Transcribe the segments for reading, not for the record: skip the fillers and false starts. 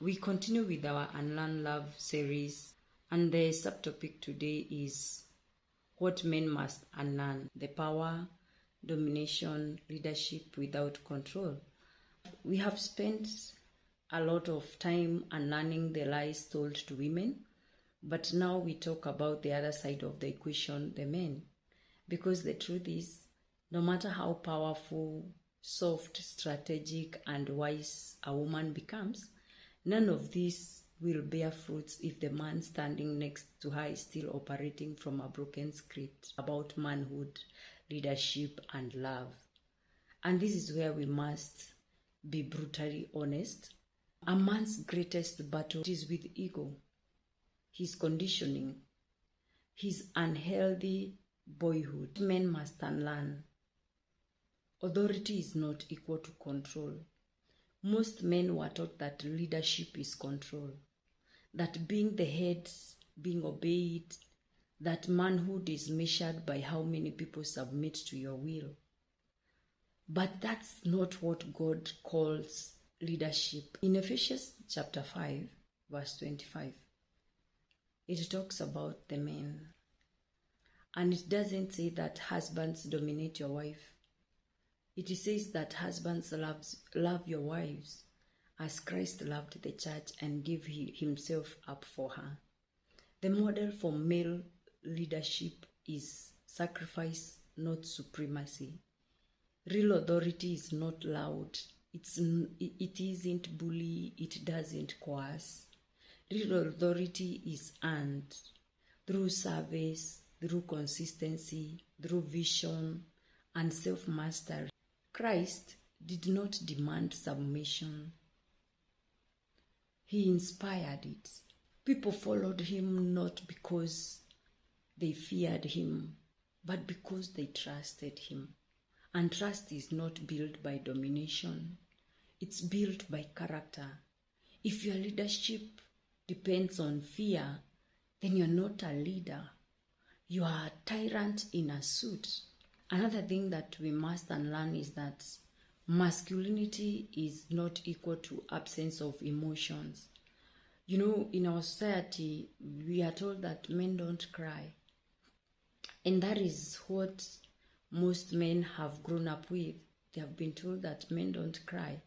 We continue with our Unlearn Love series, and the subtopic today is what men must unlearn: the power, domination, leadership without control. We have spent a lot of time unlearning the lies told to women, but now we talk about the other side of the equation, the men. Because the truth is, no matter how powerful, soft, strategic, and wise a woman becomes, none of this will bear fruits if the man standing next to her is still operating from a broken script about manhood, leadership, and love. And this is where we must be brutally honest. A man's greatest battle is with ego, his conditioning, his unhealthy boyhood. Men must unlearn. Authority is not equal to control. Most men were taught that leadership is control, that being the head, being obeyed, that manhood is measured by how many people submit to your will. But that's not what God calls leadership. In Ephesians chapter 5, verse 25, it talks about the men. And it doesn't say that husbands dominate your wife. It says that husbands love your wives as Christ loved the church and gave himself up for her. The model for male leadership is sacrifice, not supremacy. Real authority is not loud. It isn't bully. It doesn't coerce. Real authority is earned through service, through consistency, through vision, and self-mastery. Christ did not demand submission. He inspired it. People followed him not because they feared him, but because they trusted him. And trust is not built by domination. It's built by character. If your leadership depends on fear, then you're not a leader. You are a tyrant in a suit. Another thing that we must unlearn is that masculinity is not equal to absence of emotions. You know, in our society, we are told that men don't cry. And that is what most men have grown up with. They have been told that men don't cry.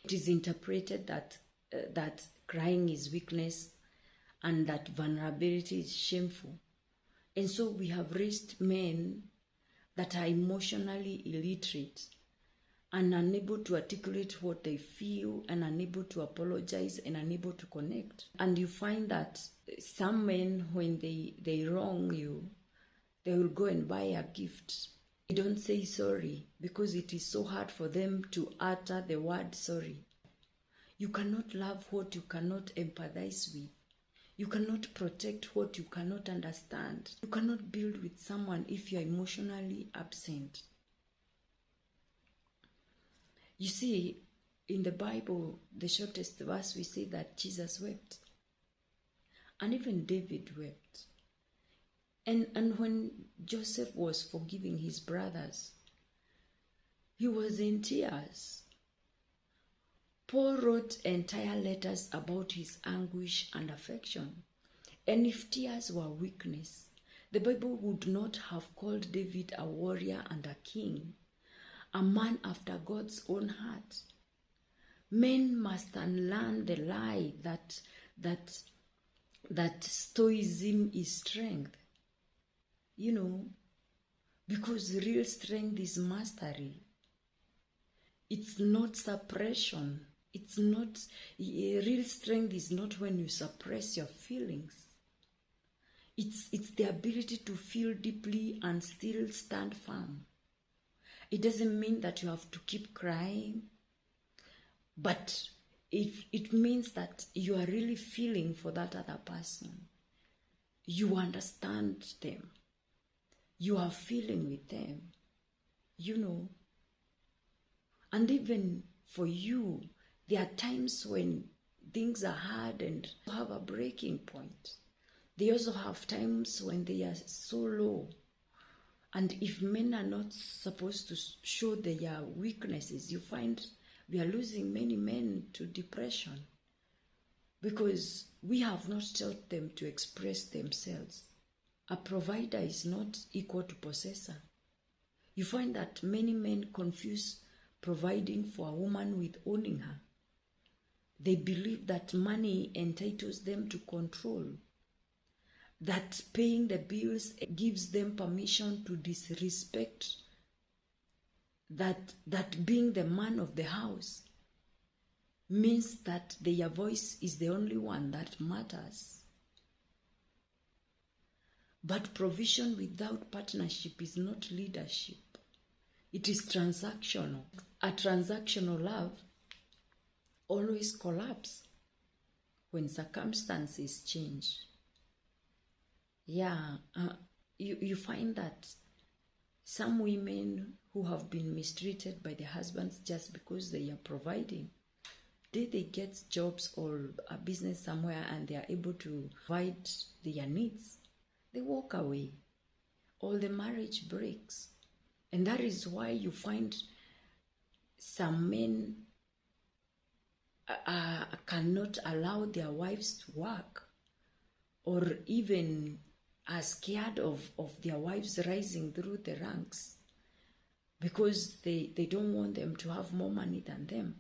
It is interpreted that crying is weakness and that vulnerability is shameful. And so we have raised men that are emotionally illiterate and unable to articulate what they feel and unable to apologize and unable to connect. And you find that some men, when they wrong you, they will go and buy a gift. They don't say sorry because it is so hard for them to utter the word sorry. You cannot love what you cannot empathize with. You cannot protect what you cannot understand. You cannot build with someone if you are emotionally absent. You see, in the Bible, the shortest verse, we say that Jesus wept. And even David wept. And when Joseph was forgiving his brothers, he was in tears. Paul wrote entire letters about his anguish and affection. And if tears were weakness, the Bible would not have called David a warrior and a king, a man after God's own heart. Men must unlearn the lie that stoicism is strength. You know, because real strength is mastery. It's not suppression. It's not, real strength is not when you suppress your feelings. It's the ability to feel deeply and still stand firm. It doesn't mean that you have to keep crying, but it means that you are really feeling for that other person. You understand them. You are feeling with them, you know. And even for you, there are times when things are hard and you have a breaking point. They also have times when they are so low. And if men are not supposed to show their weaknesses, you find we are losing many men to depression. because we have not taught them to express themselves. A provider is not equal to possessor. You find that many men confuse providing for a woman with owning her. They believe that money entitles them to control, that paying the bills gives them permission to disrespect, that being the man of the house means that their voice is the only one that matters. But provision without partnership is not leadership. It is transactional. A transactional love always collapses when circumstances change. You find that some women who have been mistreated by their husbands just because they are providing, they get jobs or a business somewhere and they are able to provide their needs, they walk away, or the marriage breaks. And that is why you find some men cannot allow their wives to work, or even are scared of their wives rising through the ranks, because they don't want them to have more money than them,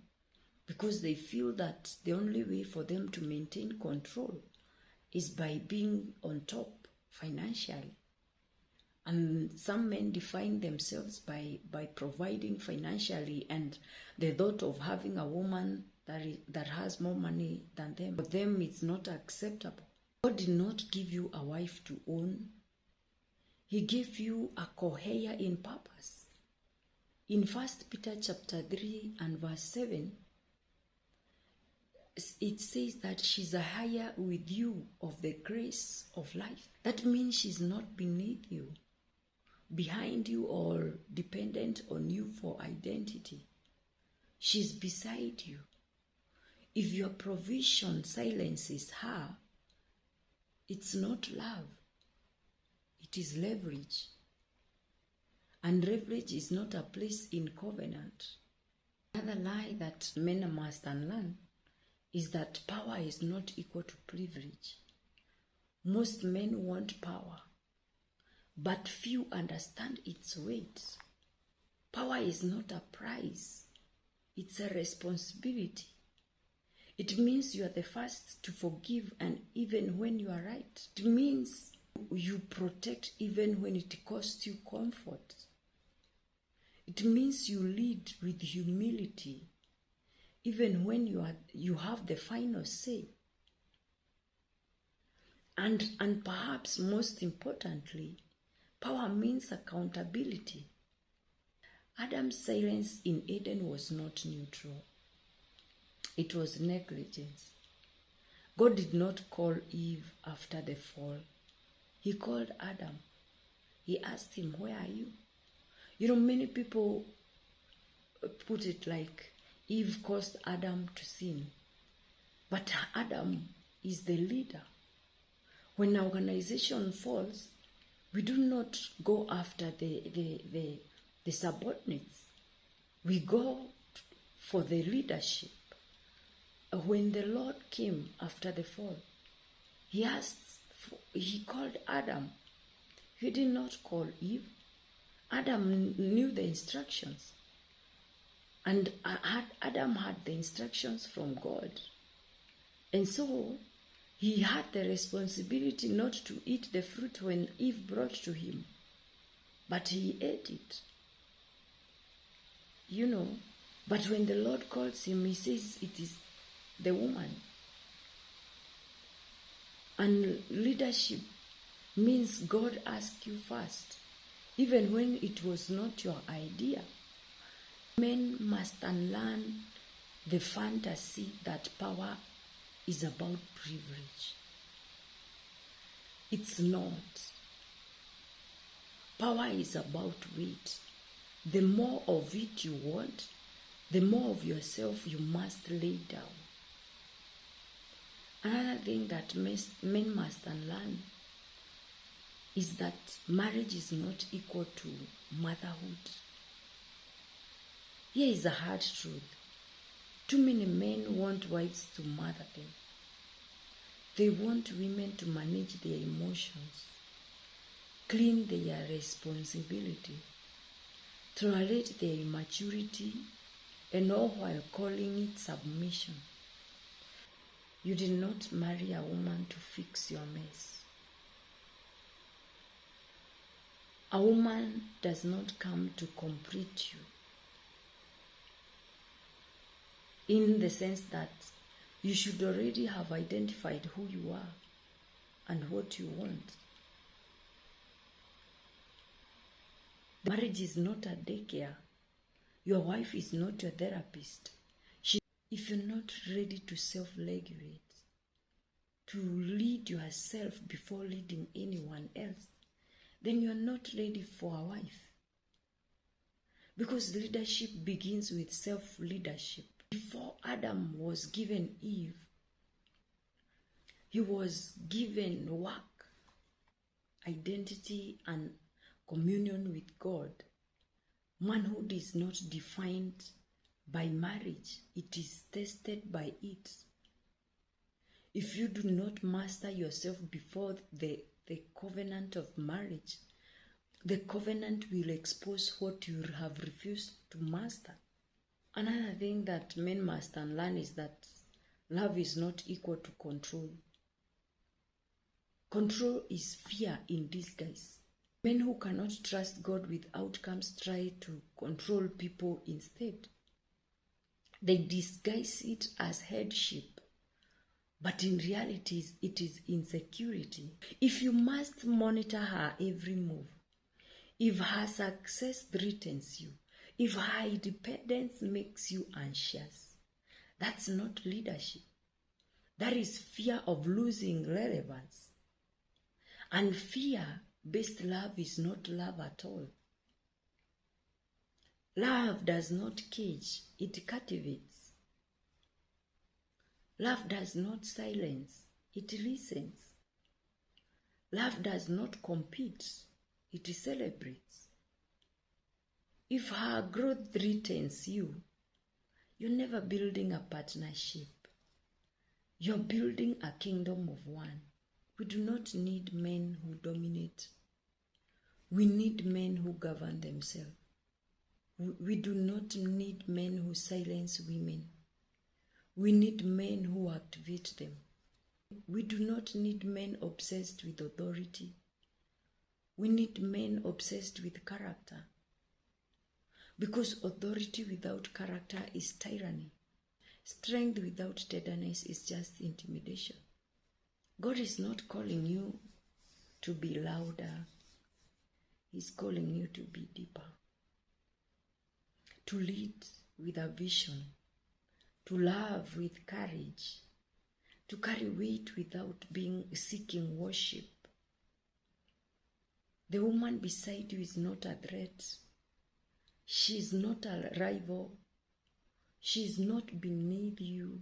because they feel that the only way for them to maintain control is by being on top financially. And some men define themselves by providing financially, and the thought of having a woman that has more money than them, for them it's not acceptable. God did not give you a wife to own. He gave you a co-heir in purpose. In 1 Peter chapter 3 and verse 7, it says that she's a heir with you of the grace of life. That means she's not beneath you, behind you, or dependent on you for identity. She's beside you. If your provision silences her, it's not love. It is leverage. And leverage is not a place in covenant. Another lie that men must unlearn is that power is not equal to privilege. Most men want power, but few understand its weight. Power is not a prize. It's a responsibility. It means you are the first to forgive, and even when you are right. It means you protect even when it costs you comfort. It means you lead with humility even when you have the final say. And perhaps most importantly, power means accountability. Adam's silence in Eden was not neutral. It was negligence. God did not call Eve after the fall. He called Adam. He asked him, "Where are you?" You know, many people put it like Eve caused Adam to sin. But Adam is the leader. When an organization falls, we do not go after the subordinates. We go for the leadership. When the Lord came after the fall, he called Adam. He did not call Eve. Adam knew the instructions. And Adam had the instructions from God. And so he had the responsibility not to eat the fruit when Eve brought to him. But he ate it. You know, but when the Lord calls him, he says it is the woman. And leadership means God asked you first, even when it was not your idea. Men must unlearn the fantasy that power is about privilege. It's not. Power is about weight. The more of it you want, the more of yourself you must lay down. Another thing that men must unlearn is that marriage is not equal to motherhood. Here is a hard truth. Too many men want wives to mother them. They want women to manage their emotions, clean their responsibility, tolerate their immaturity, and all while calling it submission. You did not marry a woman to fix your mess. A woman does not come to complete you, in the sense that you should already have identified who you are and what you want. Marriage is not a daycare. Your wife is not your therapist. If you're not ready to self-regulate, to lead yourself before leading anyone else, then you're not ready for a wife. Because leadership begins with self-leadership. Before Adam was given Eve, he was given work, identity, and communion with God. Manhood is not defined by marriage. It is tested by it. If you do not master yourself before the covenant of marriage, the covenant will expose what you have refused to master. Another thing that men must unlearn is that love is not equal to control. Control is fear in disguise. Men who cannot trust God with outcomes try to control people instead. They disguise it as headship, but in reality it is insecurity. If you must monitor her every move, if her success threatens you, if her independence makes you anxious, that's not leadership. That is fear of losing relevance. And fear-based love is not love at all. Love does not cage, it captivates. Love does not silence, it listens. Love does not compete, it celebrates. If her growth threatens you, you're never building a partnership. You're building a kingdom of one. We do not need men who dominate. We need men who govern themselves. We do not need men who silence women. We need men who activate them. We do not need men obsessed with authority. We need men obsessed with character. Because authority without character is tyranny. Strength without tenderness is just intimidation. God is not calling you to be louder. He's calling you to be deeper. To lead with a vision. To love with courage. To carry weight without seeking worship. The woman beside you is not a threat. She is not a rival. She is not beneath you.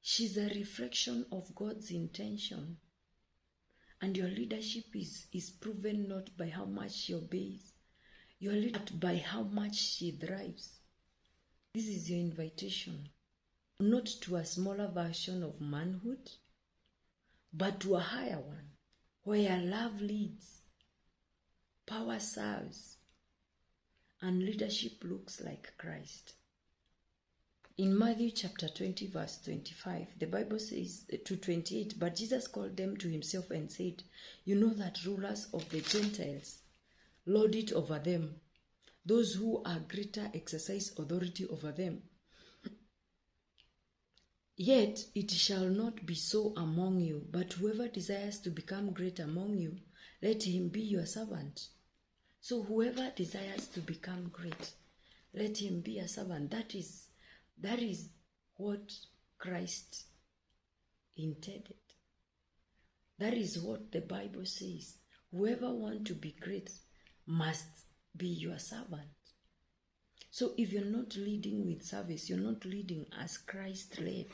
She is a reflection of God's intention. And your leadership is proven not by how much she obeys, but by how much she thrives. This is your invitation, not to a smaller version of manhood, but to a higher one, where love leads, power serves, and leadership looks like Christ. In Matthew chapter 20 verse 25, the Bible says to 28, but Jesus called them to himself and said, you know that rulers of the Gentiles lord it over them. Those who are greater exercise authority over them. Yet it shall not be so among you, but whoever desires to become great among you, let him be your servant. So whoever desires to become great, let him be a servant. That is what Christ intended. That is what the Bible says. Whoever wants to be great must be your servant. So if you're not leading with service, you're not leading as Christ led.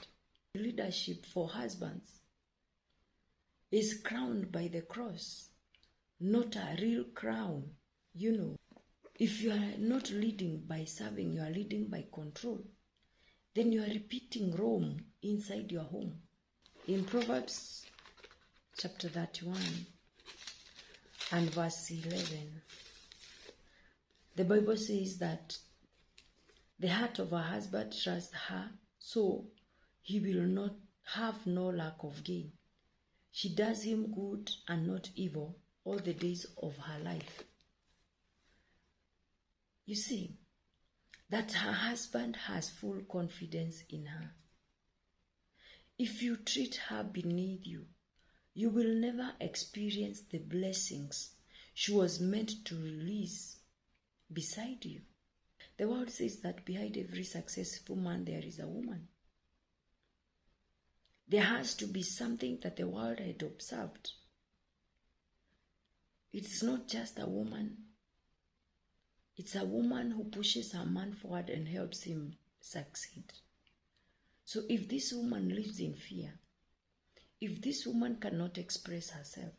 Leadership for husbands is crowned by the cross, not a real crown. If you are not leading by serving, you are leading by control. Then you are repeating Rome inside your home. In Proverbs chapter 31 and verse 11, the Bible says that the heart of a husband trusts her, so he will not have no lack of gain. She does him good and not evil all the days of her life. You see, that her husband has full confidence in her. If you treat her beneath you, you will never experience the blessings she was meant to release beside you. The world says that behind every successful man there is a woman. There has to be something that the world had observed. It's not just a woman. It's a woman who pushes her man forward and helps him succeed. So if this woman lives in fear, if this woman cannot express herself,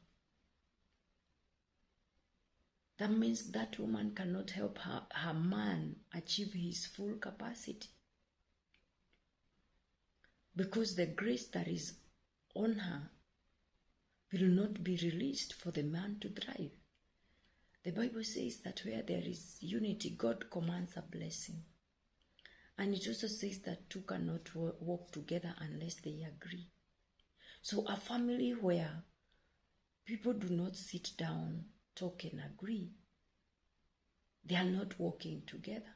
that means that woman cannot help her man achieve his full capacity. Because the grace that is on her will not be released for the man to thrive. The Bible says that where there is unity, God commands a blessing. And it also says that two cannot walk together unless they agree. So a family where people do not sit down, talk and agree, they are not walking together.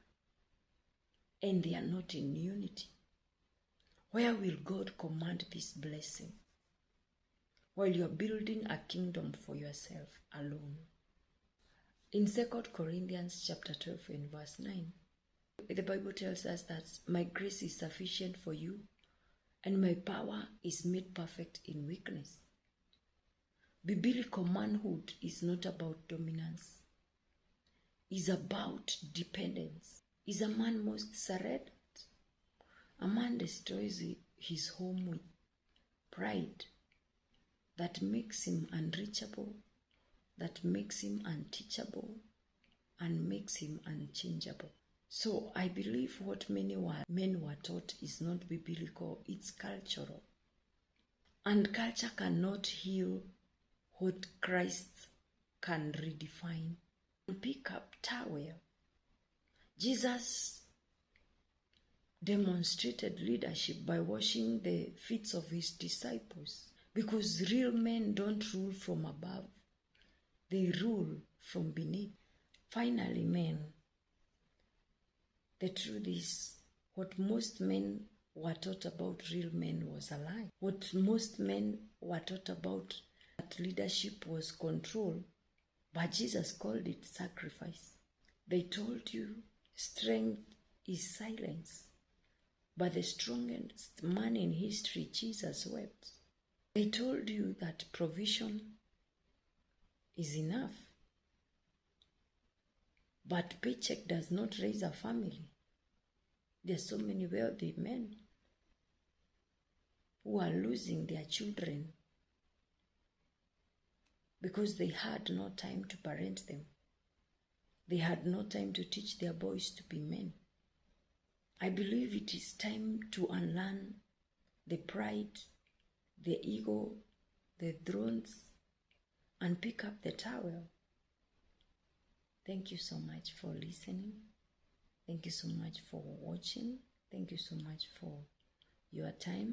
And they are not in unity. Where will God command this blessing? While you are building a kingdom for yourself alone. In 2 Corinthians chapter 12 and verse 9, the Bible tells us that my grace is sufficient for you, and my power is made perfect in weakness. Biblical manhood is not about dominance. It's about dependence. Is a man most surrendered? A man destroys his home with pride that makes him unreachable, that makes him unteachable, and makes him unchangeable. So I believe what men were taught is not biblical, it's cultural. And culture cannot heal what Christ can redefine. Pick up towel. Jesus demonstrated leadership by washing the feet of his disciples, because real men don't rule from above, they rule from beneath. Finally, men, the truth is, what most men were taught about real men was a lie. What most men were taught about that leadership was control, but Jesus called it sacrifice. They told you strength is silence, but the strongest man in history, Jesus, wept. They told you that provision is enough, but paycheck does not raise a family. There are so many wealthy men who are losing their children because they had no time to parent them. They had no time to teach their boys to be men. I believe it is time to unlearn the pride, the ego, the thrones, and pick up the towel. Thank you so much for listening. Thank you so much for watching. Thank you so much for your time.